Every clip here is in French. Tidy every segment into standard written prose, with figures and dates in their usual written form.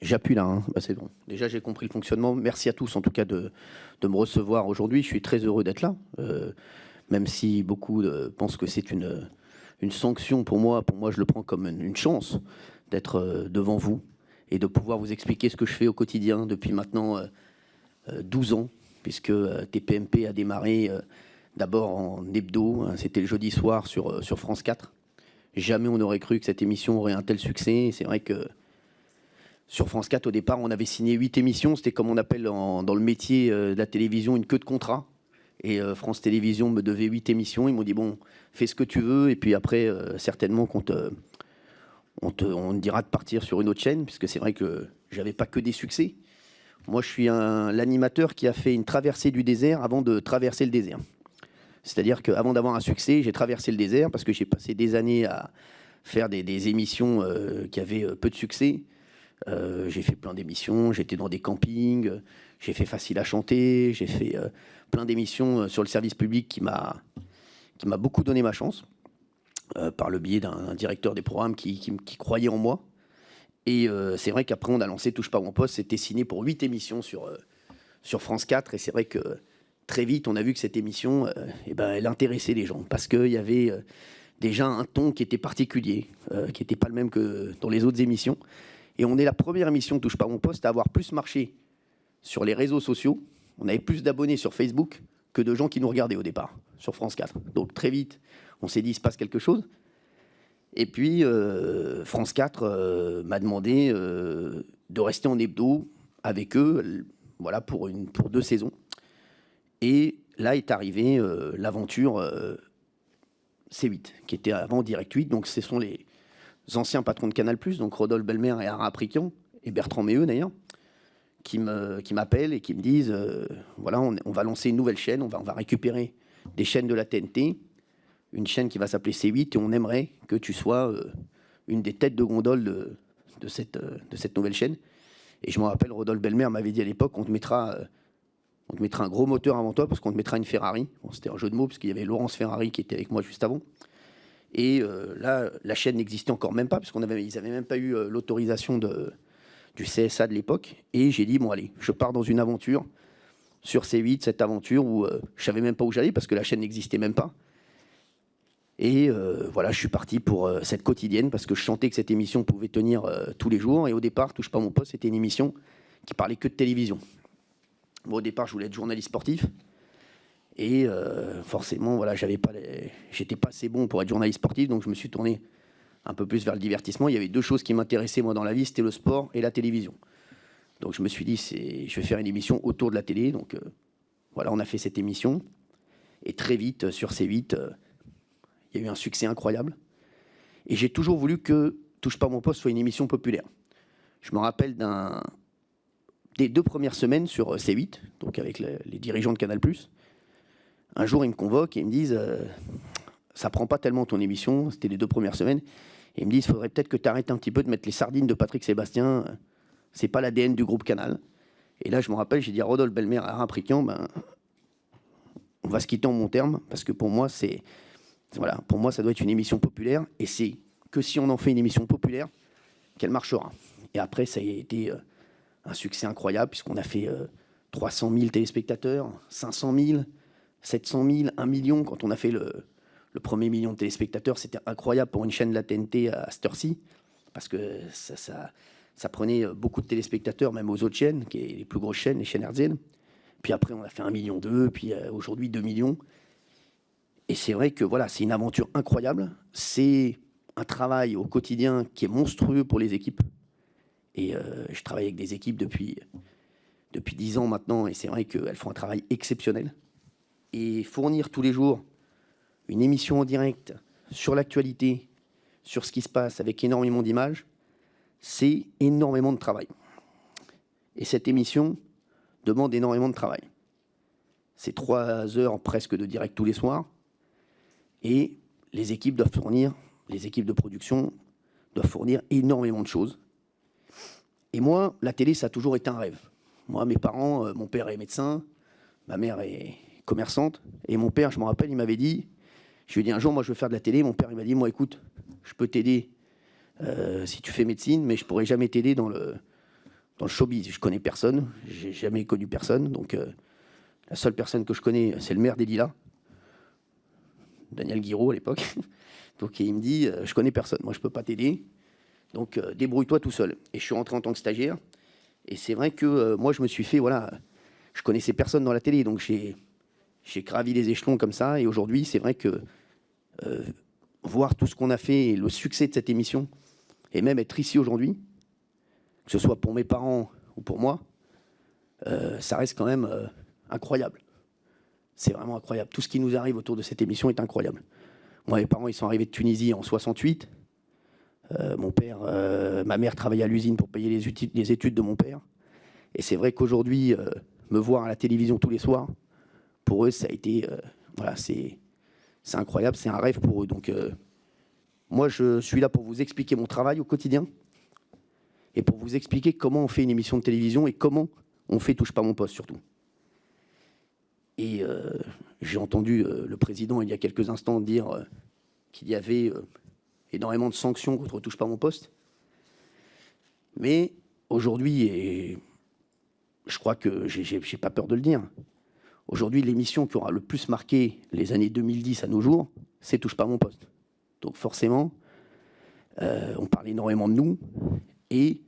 J'appuie là, hein. Bah, c'est bon. Déjà, j'ai compris le fonctionnement. Merci à tous, en tout cas, de me recevoir aujourd'hui. Je suis très heureux d'être là, même si beaucoup pensent que c'est une sanction pour moi. Pour moi, je le prends comme une chance d'être devant vous et de pouvoir vous expliquer ce que je fais au quotidien depuis maintenant 12 ans, puisque TPMP a démarré d'abord en hebdo. Hein, c'était le jeudi soir sur France 4. Jamais on n'aurait cru que cette émission aurait un tel succès. C'est vrai que sur France 4, au départ, on avait signé 8 émissions. C'était comme on appelle dans le métier de la télévision une queue de contrat. Et France Télévisions me devait 8 émissions. Ils m'ont dit, bon, fais ce que tu veux. Et puis après, certainement on te dira de partir sur une autre chaîne, puisque c'est vrai que j'avais pas que des succès. Moi, je suis l'animateur qui a fait une traversée du désert avant de traverser le désert. C'est-à-dire qu'avant d'avoir un succès, j'ai traversé le désert parce que j'ai passé des années à faire des émissions qui avaient peu de succès. J'ai fait plein d'émissions, j'étais dans des campings, j'ai fait Facile à chanter, j'ai fait plein d'émissions sur le service public qui m'a beaucoup donné ma chance, par le biais d'un directeur des programmes qui croyait en moi. Et c'est vrai qu'après on a lancé Touche pas à mon poste, c'était signé pour 8 émissions sur France 4, et c'est vrai que très vite on a vu que cette émission, elle intéressait les gens, parce qu'il y avait déjà un ton qui était particulier, qui n'était pas le même que dans les autres émissions. Et on est la première émission Touche pas à mon poste à avoir plus marché sur les réseaux sociaux. On avait plus d'abonnés sur Facebook que de gens qui nous regardaient au départ, sur France 4. Donc très vite, on s'est dit, il se passe quelque chose. Et puis, France 4 m'a demandé de rester en hebdo avec eux, voilà, pour 2 saisons. Et là est arrivée l'aventure C8, qui était avant Direct 8. Donc ce sont les anciens patrons de Canal+, donc Rodolphe Belmer et Ara Aprikian, et Bertrand Méheux d'ailleurs, qui m'appellent et qui me disent voilà, on va lancer une nouvelle chaîne, on va récupérer des chaînes de la TNT, une chaîne qui va s'appeler C8, et on aimerait que tu sois une des têtes de gondole de cette nouvelle chaîne. Et je me rappelle, Rodolphe Belmer m'avait dit à l'époque, on te mettra un gros moteur avant toi, parce qu'on te mettra une Ferrari. Bon, c'était un jeu de mots, parce qu'il y avait Laurence Ferrari qui était avec moi juste avant. Et là, la chaîne n'existait encore même pas, parce qu'ils n'avaient même pas eu l'autorisation du CSA de l'époque. Et j'ai dit, bon allez, je pars dans une aventure sur C8, cette aventure où je savais même pas où j'allais, parce que la chaîne n'existait même pas. Et voilà, je suis parti pour cette quotidienne, parce que je sentais que cette émission pouvait tenir tous les jours. Et au départ, Touche pas à mon poste, c'était une émission qui parlait que de télévision. Bon, au départ, je voulais être journaliste sportif. Et forcément, voilà, j'étais pas assez bon pour être journaliste sportif, donc je me suis tourné un peu plus vers le divertissement. Il y avait 2 choses qui m'intéressaient, moi, dans la vie, c'était le sport et la télévision. Donc je me suis dit, je vais faire une émission autour de la télé. Donc voilà, on a fait cette émission. Et très vite, sur C8, il y a eu un succès incroyable. Et j'ai toujours voulu que Touche pas à mon poste soit une émission populaire. Je me rappelle des 2 premières semaines sur C8, donc avec les dirigeants de Canal+. Un jour, ils me convoquent et ils me disent ça prend pas tellement ton émission, c'était les 2 premières semaines. Et ils me disent il faudrait peut-être que tu arrêtes un petit peu de mettre les sardines de Patrick Sébastien, c'est pas l'ADN du groupe Canal. Et là, je me rappelle, j'ai dit à Rodolphe Belmer, à Ara Aprikian, on va se quitter en bon terme, parce que pour moi, pour moi, ça doit être une émission populaire, et c'est que si on en fait une émission populaire, qu'elle marchera. Et après, ça a été un succès incroyable, puisqu'on a fait 300 000 téléspectateurs, 500 000, 700 000, 1 million. Quand on a fait le premier million de téléspectateurs, c'était incroyable pour une chaîne de la TNT à cette heure-ci, parce que ça prenait beaucoup de téléspectateurs, même aux autres chaînes, qui est les plus grosses chaînes, les chaînes hertziennes. Puis après, on a fait 1,2 million, puis aujourd'hui 2 millions. Et c'est vrai que voilà, c'est une aventure incroyable. C'est un travail au quotidien qui est monstrueux pour les équipes. Et je travaille avec des équipes depuis 10 ans maintenant, et c'est vrai qu'elles font un travail exceptionnel. Et fournir tous les jours une émission en direct sur l'actualité, sur ce qui se passe, avec énormément d'images, c'est énormément de travail. Et cette émission demande énormément de travail. C'est 3 heures presque de direct tous les soirs. Et les équipes de production doivent fournir énormément de choses. Et moi, la télé, ça a toujours été un rêve. Moi, mes parents, mon père est médecin, ma mère est commerçante, et mon père, je me rappelle, il m'avait dit, je lui ai dit un jour, moi je veux faire de la télé, mon père il m'a dit, moi écoute, je peux t'aider si tu fais médecine, mais je pourrai jamais t'aider dans dans le showbiz, je connais personne, j'ai jamais connu personne. Donc, la seule personne que je connais, c'est le maire des Lilas, Daniel Guiraud à l'époque. Donc, il me dit, je connais personne, moi je peux pas t'aider. Donc, débrouille-toi tout seul. Et je suis rentré en tant que stagiaire. Et c'est vrai que moi, je me suis fait, voilà, je connaissais personne dans la télé, donc j'ai gravi les échelons comme ça. Et aujourd'hui, c'est vrai que voir tout ce qu'on a fait et le succès de cette émission, et même être ici aujourd'hui, que ce soit pour mes parents ou pour moi, ça reste quand même incroyable. C'est vraiment incroyable. Tout ce qui nous arrive autour de cette émission est incroyable. Moi, mes parents, ils sont arrivés de Tunisie en 68. Ma mère travaillait à l'usine pour payer les études de mon père. Et c'est vrai qu'aujourd'hui, me voir à la télévision tous les soirs, pour eux, ça a été... voilà, c'est incroyable, c'est un rêve pour eux. Donc, moi, je suis là pour vous expliquer mon travail au quotidien et pour vous expliquer comment on fait une émission de télévision et comment on fait Touche pas à mon poste, surtout. Et j'ai entendu le président, il y a quelques instants, dire qu'il y avait énormément de sanctions contre Touche pas à mon poste. Mais aujourd'hui, et je crois que j'ai pas peur de le dire, aujourd'hui, l'émission qui aura le plus marqué les années 2010 à nos jours, c'est Touche pas à mon poste. Donc forcément, on parle énormément de nous et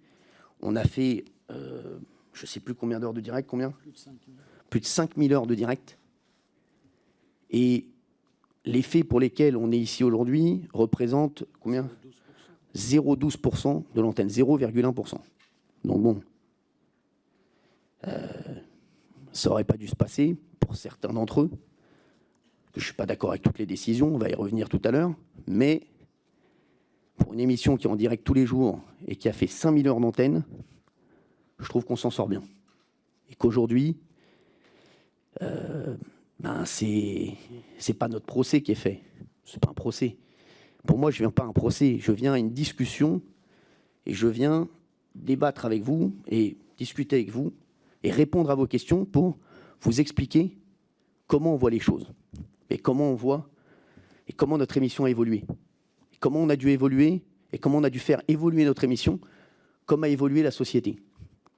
on a fait, je ne sais plus combien d'heures de direct, combien ? Plus de 5000 heures de direct. Et les faits pour lesquels on est ici aujourd'hui représentent combien ? 0,12% de l'antenne, 0,1%. Donc bon, ça n'aurait pas dû se passer pour certains d'entre eux. Je ne suis pas d'accord avec toutes les décisions, on va y revenir tout à l'heure, mais pour une émission qui est en direct tous les jours et qui a fait 5000 heures d'antenne, je trouve qu'on s'en sort bien. Et qu'aujourd'hui, c'est pas notre procès qui est fait. C'est pas un procès. Pour moi, je viens pas à un procès, je viens à une discussion et je viens débattre avec vous et discuter avec vous et répondre à vos questions pour vous expliquer comment on voit les choses et comment on voit et comment notre émission a évolué. Et comment on a dû évoluer et comment on a dû faire évoluer notre émission, comme a évolué la société.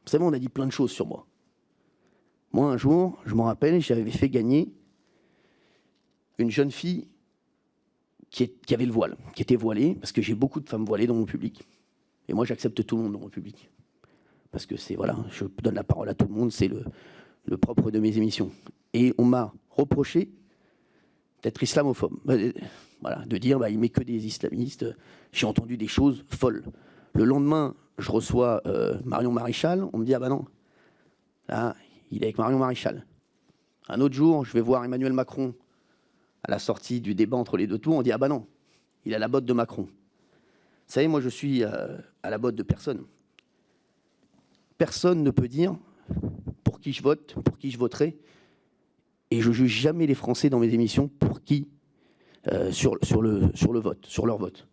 Vous savez, on a dit plein de choses sur moi. Moi, un jour, je m'en rappelle, j'avais fait gagner une jeune fille qui avait le voile, qui était voilée, parce que j'ai beaucoup de femmes voilées dans mon public. Et moi, j'accepte tout le monde dans mon public. Parce que c'est, voilà, je donne la parole à tout le monde, c'est le propre de mes émissions. Et on m'a reproché d'être islamophobe. Voilà, de dire, il met que des islamistes. J'ai entendu des choses folles. Le lendemain, je reçois Marion Maréchal, on me dit, non, là, il est avec Marion Maréchal. Un autre jour, je vais voir Emmanuel Macron à la sortie du débat entre les deux tours, on dit, non, il a la botte de Macron. Vous savez, moi, je suis à la botte de personne. Personne ne peut dire pour qui je vote, pour qui je voterai, et je juge jamais les Français dans mes émissions pour qui, sur le vote, sur leur vote.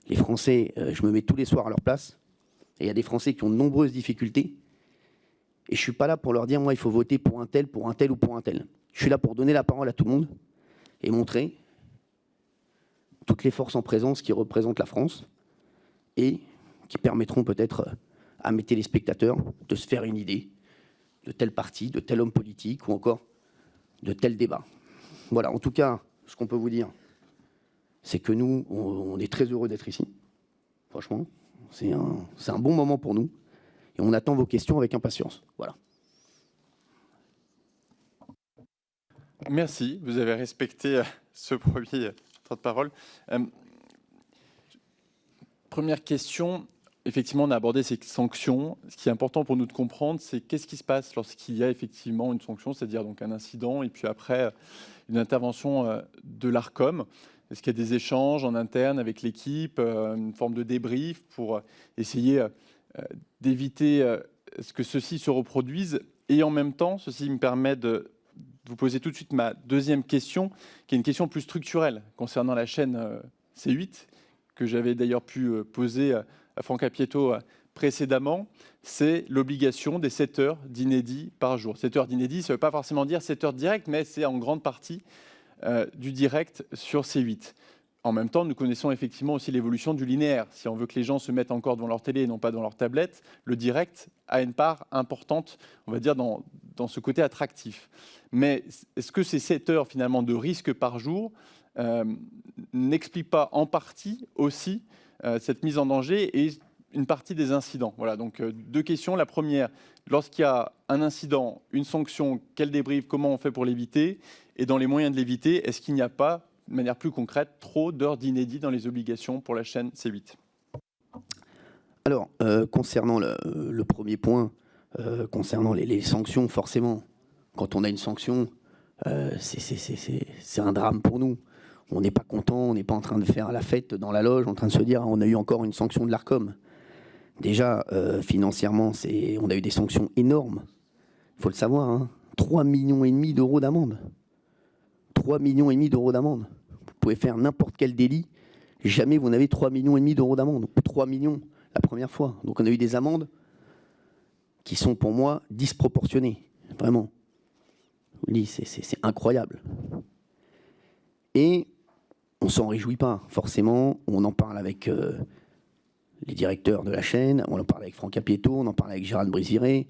Les Français, je me mets tous les soirs à leur place, et il y a des Français qui ont de nombreuses difficultés, et je ne suis pas là pour leur dire, moi, il faut voter pour un tel ou pour un tel. Je suis là pour donner la parole à tout le monde et montrer toutes les forces en présence qui représentent la France et qui permettront peut-être à mes téléspectateurs de se faire une idée de tel parti, de tel homme politique ou encore de tel débat. Voilà, en tout cas, ce qu'on peut vous dire, c'est que nous, on est très heureux d'être ici. Franchement, c'est un bon moment pour nous. Et on attend vos questions avec impatience. Voilà. Merci, vous avez respecté ce premier temps de parole. Première question, effectivement, on a abordé ces sanctions. Ce qui est important pour nous de comprendre, c'est qu'est-ce qui se passe lorsqu'il y a effectivement une sanction, c'est-à-dire donc un incident, et puis après une intervention de l'Arcom. Est-ce qu'il y a des échanges en interne avec l'équipe, une forme de débrief pour essayer d'éviter ce que ceci se reproduise? Et en même temps, ceci me permet de vous poser tout de suite ma deuxième question, qui est une question plus structurelle concernant la chaîne C8, que j'avais d'ailleurs pu poser à Franck Apieto précédemment. C'est l'obligation des 7 heures d'inédit par jour. 7 heures d'inédit, ça ne veut pas forcément dire 7 heures direct, mais c'est en grande partie du direct sur C8. en même temps, nous connaissons effectivement aussi l'évolution du linéaire. Si on veut que les gens se mettent encore devant leur télé et non pas dans leur tablette, le direct a une part importante, on va dire, dans ce côté attractif. Mais est-ce que ces 7 heures finalement de risque par jour n'expliquent pas en partie aussi cette mise en danger et une partie des incidents? Voilà, donc 2 questions. La première, lorsqu'il y a un incident, une sanction, quel débrief, comment on fait pour l'éviter? Et dans les moyens de l'éviter, est-ce qu'il n'y a pas, de manière plus concrète, trop d'heures d'inédit dans les obligations pour la chaîne C8? Alors, concernant le premier point, concernant les sanctions, forcément, quand on a une sanction, c'est un drame pour nous. On n'est pas content, on n'est pas en train de faire la fête dans la loge, en train de se dire on a eu encore une sanction de l'Arcom. Déjà, financièrement, on a eu des sanctions énormes. Il faut le savoir, hein, 3,5 millions d'euros d'amende. 3,5 millions d'euros d'amende. Vous pouvez faire n'importe quel délit, jamais vous n'avez 3,5 millions d'euros d'amende. Ou 3 millions la première fois. Donc on a eu des amendes qui sont pour moi disproportionnées. Vraiment. Je vous le dis, c'est incroyable. Et on ne s'en réjouit pas, forcément. On en parle avec les directeurs de la chaîne, on en parle avec Franck Apieto, on en parle avec Gérald Brisiré,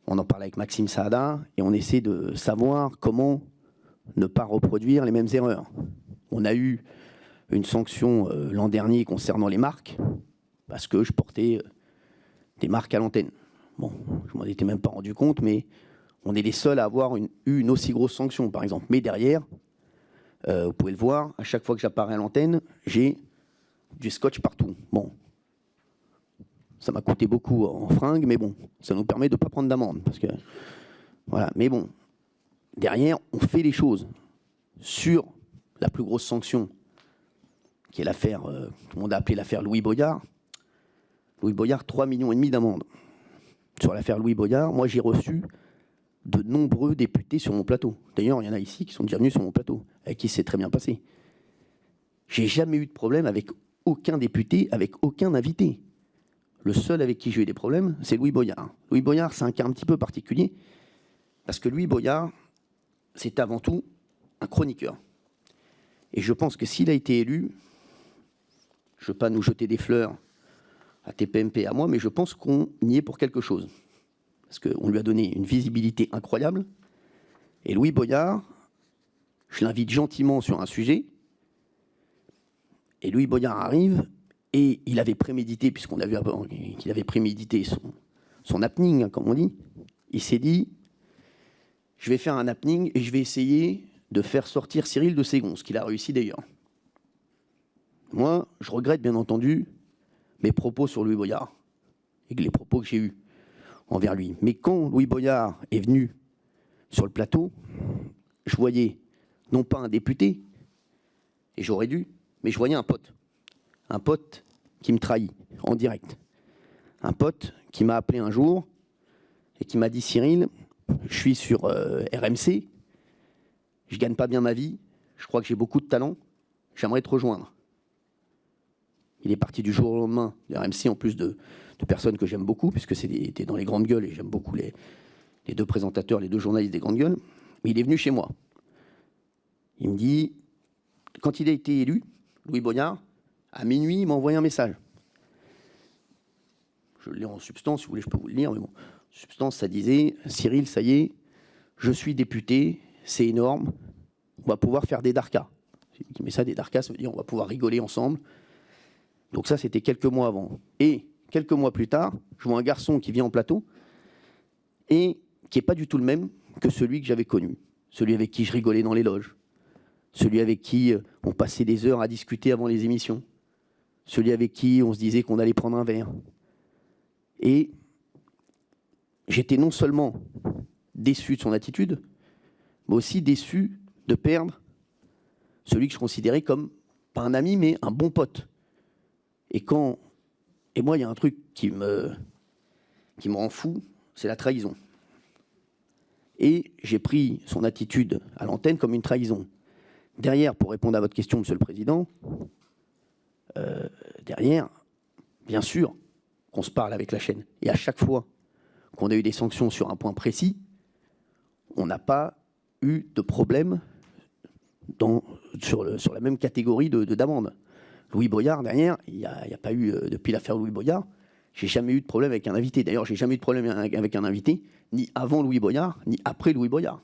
on en parle avec Maxime Saada, et on essaie de savoir comment ne pas reproduire les mêmes erreurs. On a eu une sanction l'an dernier concernant les marques, parce que je portais des marques à l'antenne. Bon, je m'en étais même pas rendu compte, mais on est les seuls à avoir eu une aussi grosse sanction, par exemple. Mais derrière, vous pouvez le voir, à chaque fois que j'apparais à l'antenne, j'ai du scotch partout. Bon, ça m'a coûté beaucoup en fringues, mais bon, ça nous permet de ne pas prendre d'amende. Parce que, voilà. Mais bon, derrière, on fait les choses. Sur la plus grosse sanction, qui est l'affaire, tout le monde a appelé l'affaire Louis Boyard. Louis Boyard, 3,5 millions d'amende. Sur l'affaire Louis Boyard, moi j'ai reçu de nombreux députés sur mon plateau. D'ailleurs, il y en a ici qui sont déjà venus sur mon plateau, avec qui c'est très bien passé. J'ai jamais eu de problème avec aucun député, avec aucun invité. Le seul avec qui j'ai eu des problèmes, c'est Louis Boyard. Louis Boyard, c'est un cas un petit peu particulier, parce que Louis Boyard, c'est avant tout un chroniqueur. Et je pense que s'il a été élu, je ne veux pas nous jeter des fleurs à TPMP et à moi, mais je pense qu'on y est pour quelque chose. Parce qu'on lui a donné une visibilité incroyable. Et Louis Boyard, je l'invite gentiment sur un sujet. Et Louis Boyard arrive, et il avait prémédité, puisqu'on a vu qu'il avait prémédité son happening, hein, comme on dit. Il s'est dit, je vais faire un happening et je vais essayer de faire sortir Cyril de Ségon, ce qu'il a réussi d'ailleurs. Moi, je regrette bien entendu mes propos sur Louis Boyard et les propos que j'ai eus envers lui. Mais quand Louis Boyard est venu sur le plateau, je voyais non pas un député, et j'aurais dû, mais je voyais un pote qui me trahit en direct. Un pote qui m'a appelé un jour et qui m'a dit « Cyril, je suis sur RMC, je gagne pas bien ma vie, je crois que j'ai beaucoup de talent, j'aimerais te rejoindre. » Il est parti du jour au lendemain de RMC, en plus de personnes que j'aime beaucoup, puisque c'était dans les grandes gueules, et j'aime beaucoup les 2 présentateurs, les 2 journalistes des grandes gueules. Mais il est venu chez moi. Il me dit, quand il a été élu, Louis Boyard, à minuit, il m'a envoyé un message. Je le lis en substance, si vous voulez, je peux vous le lire, mais bon. En substance, ça disait, Cyril, ça y est, je suis député, c'est énorme, on va pouvoir faire des darkas. Qui met ça, des darkas, ça veut dire on va pouvoir rigoler ensemble. Donc ça, c'était quelques mois avant. Et quelques mois plus tard, je vois un garçon qui vient en plateau et qui n'est pas du tout le même que celui que j'avais connu. Celui avec qui je rigolais dans les loges. Celui avec qui on passait des heures à discuter avant les émissions. Celui avec qui on se disait qu'on allait prendre un verre. Et j'étais non seulement déçu de son attitude, mais aussi déçu de perdre celui que je considérais comme, pas un ami, mais un bon pote. Et moi, il y a un truc qui me rend fou, c'est la trahison. Et j'ai pris son attitude à l'antenne comme une trahison. Derrière, pour répondre à votre question, Monsieur le Président, derrière, bien sûr qu'on se parle avec la chaîne. Et à chaque fois qu'on a eu des sanctions sur un point précis, on n'a pas eu de problème sur la même catégorie d'amende. Louis Boyard, derrière, il n'y a pas eu, depuis l'affaire Louis Boyard, j'ai jamais eu de problème avec un invité. D'ailleurs, j'ai jamais eu de problème avec un invité, ni avant Louis Boyard, ni après Louis Boyard.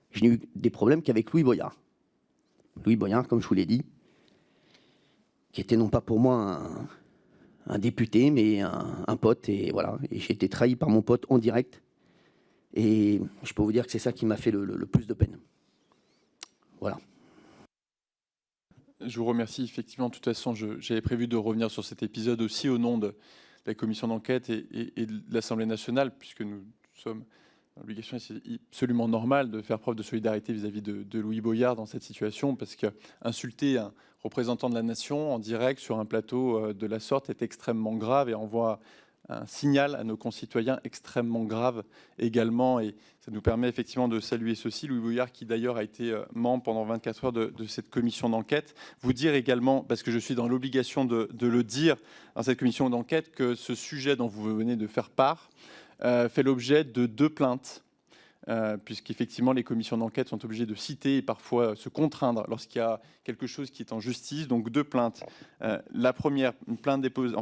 Je n'ai eu des problèmes qu'avec Louis Boyard. Louis Boyard, comme je vous l'ai dit, qui était non pas pour moi un député, mais un pote. Et voilà, et j'ai été trahi par mon pote en direct. Et je peux vous dire que c'est ça qui m'a fait le plus de peine. Voilà. Je vous remercie. Effectivement, de toute façon, j'avais prévu de revenir sur cet épisode aussi au nom de la commission d'enquête et de l'Assemblée nationale, puisque nous sommes dans l'obligation, et c'est absolument normal de faire preuve de solidarité vis-à-vis de Louis Boyard dans cette situation, parce qu'insulter un représentant de la nation en direct sur un plateau de la sorte est extrêmement grave et envoie un signal à nos concitoyens extrêmement grave également. Et ça nous permet effectivement de saluer ceci. Louis Boyard, qui d'ailleurs a été membre pendant 24 heures de cette commission d'enquête. Vous dire également, parce que je suis dans l'obligation de le dire dans cette commission d'enquête, que ce sujet dont vous venez de faire part fait l'objet de 2 plaintes. Puisqu'effectivement les commissions d'enquête sont obligées de citer et parfois se contraindre lorsqu'il y a quelque chose qui est en justice. Donc 2 plaintes. La première, une plainte déposée,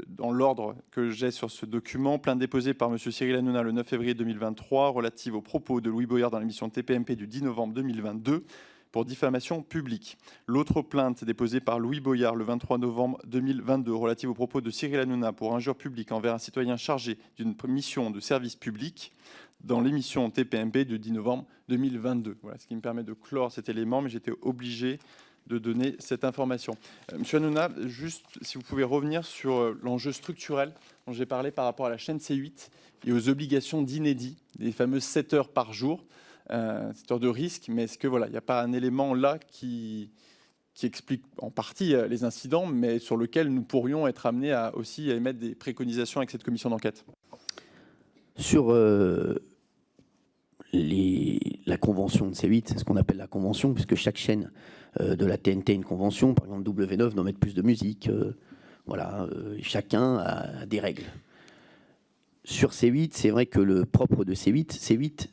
dans l'ordre que j'ai sur ce document, plainte déposée par M. Cyril Hanouna le 9 février 2023 relative aux propos de Louis Boyard dans l'émission TPMP du 10 novembre 2022 pour diffamation publique. L'autre plainte déposée par Louis Boyard le 23 novembre 2022 relative aux propos de Cyril Hanouna pour injure publique envers un citoyen chargé d'une mission de service public dans l'émission TPMP du 10 novembre 2022. Voilà ce qui me permet de clore cet élément, mais j'étais obligé de donner cette information. Monsieur Hanouna, juste si vous pouvez revenir sur l'enjeu structurel dont j'ai parlé par rapport à la chaîne C8 et aux obligations d'inédit, des fameuses 7 heures par jour, 7 heures de risque, mais est-ce que voilà, il n'y a pas un élément là qui explique en partie les incidents, mais sur lequel nous pourrions être amenés aussi à émettre des préconisations avec cette commission d'enquête? Sur la convention de C8, c'est ce qu'on appelle la convention, puisque chaque chaîne de la TNT a une convention. Par exemple, W9 doit mettre plus de musique. Voilà, chacun a des règles. Sur C8, c'est vrai que le propre de C8,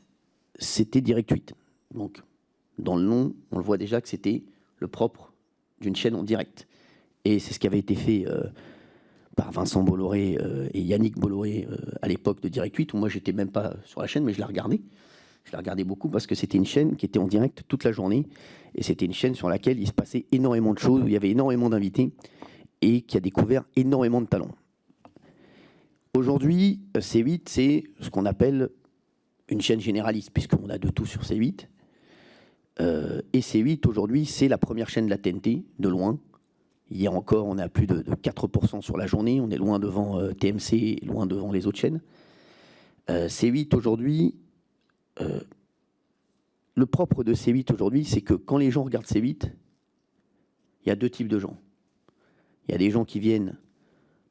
c'était Direct 8. Donc, dans le nom, on le voit déjà que c'était le propre d'une chaîne en direct. Et c'est ce qui avait été fait par Vincent Bolloré et Yannick Bolloré à l'époque de Direct 8, où moi, j'étais même pas sur la chaîne, mais je la regardais. Je la regardais beaucoup parce que c'était une chaîne qui était en direct toute la journée. Et c'était une chaîne sur laquelle il se passait énormément de choses, où il y avait énormément d'invités et qui a découvert énormément de talents. Aujourd'hui, C8, c'est ce qu'on appelle une chaîne généraliste, puisqu'on a de tout sur C8. Et C8, aujourd'hui, c'est la première chaîne de la TNT, de loin. Hier encore, on est à plus de 4% sur la journée. On est loin devant TMC, loin devant les autres chaînes. C8, aujourd'hui, le propre de C8 aujourd'hui, c'est que quand les gens regardent C8, il y a 2 types de gens. Il y a des gens qui viennent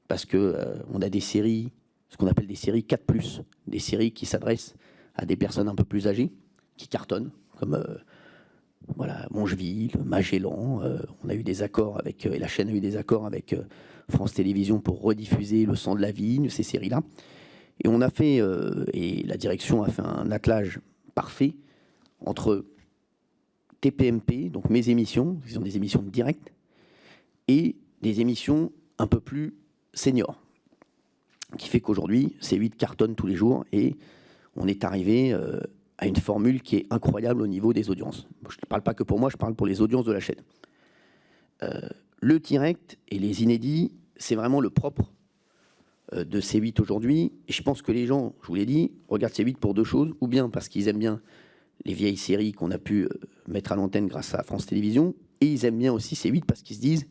parce qu'on a des séries, ce qu'on appelle des séries 4+, des séries qui s'adressent à des personnes un peu plus âgées, qui cartonnent, comme voilà, Mongeville, Magellan. On a eu des accords avec, et la chaîne a eu des accords avec France Télévisions pour rediffuser Le Sang de la Vigne, ces séries-là. Et on a fait, et la direction a fait un attelage parfait entre TPMP, donc mes émissions, qui sont des émissions de direct, et des émissions un peu plus seniors, qui fait qu'aujourd'hui, C8 cartonne tous les jours et on est arrivé à une formule qui est incroyable au niveau des audiences. Je ne parle pas que pour moi, je parle pour les audiences de la chaîne. Le direct et les inédits, c'est vraiment le propre de C8 aujourd'hui. Et je pense que les gens, je vous l'ai dit, regardent C8 pour 2 choses, ou bien parce qu'ils aiment bien les vieilles séries qu'on a pu mettre à l'antenne grâce à France Télévisions, et ils aiment bien aussi C8 parce qu'ils se disent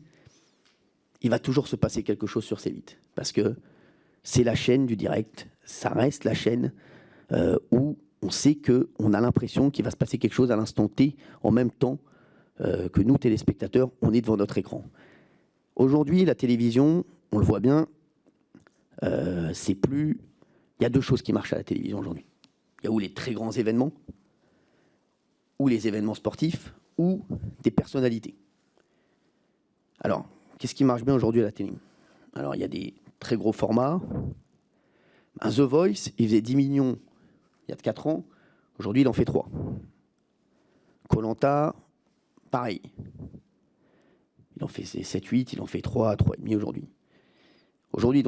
il va toujours se passer quelque chose sur C8, parce que c'est la chaîne du direct, ça reste la chaîne où on sait qu'on a l'impression qu'il va se passer quelque chose à l'instant T, en même temps que nous, téléspectateurs, on est devant notre écran. Aujourd'hui, la télévision, on le voit bien, c'est plus... Il y a 2 choses qui marchent à la télévision aujourd'hui. Il y a ou les très grands événements, ou les événements sportifs, ou des personnalités. Alors, qu'est-ce qui marche bien aujourd'hui à la télé? Alors, il y a des très gros formats. Un The Voice, il faisait 10 millions il y a 4 ans. Aujourd'hui, il en fait 3. Koh-Lanta, pareil. Il en fait 7-8, il en fait 3, 3,5 aujourd'hui. Aujourd'hui, donc,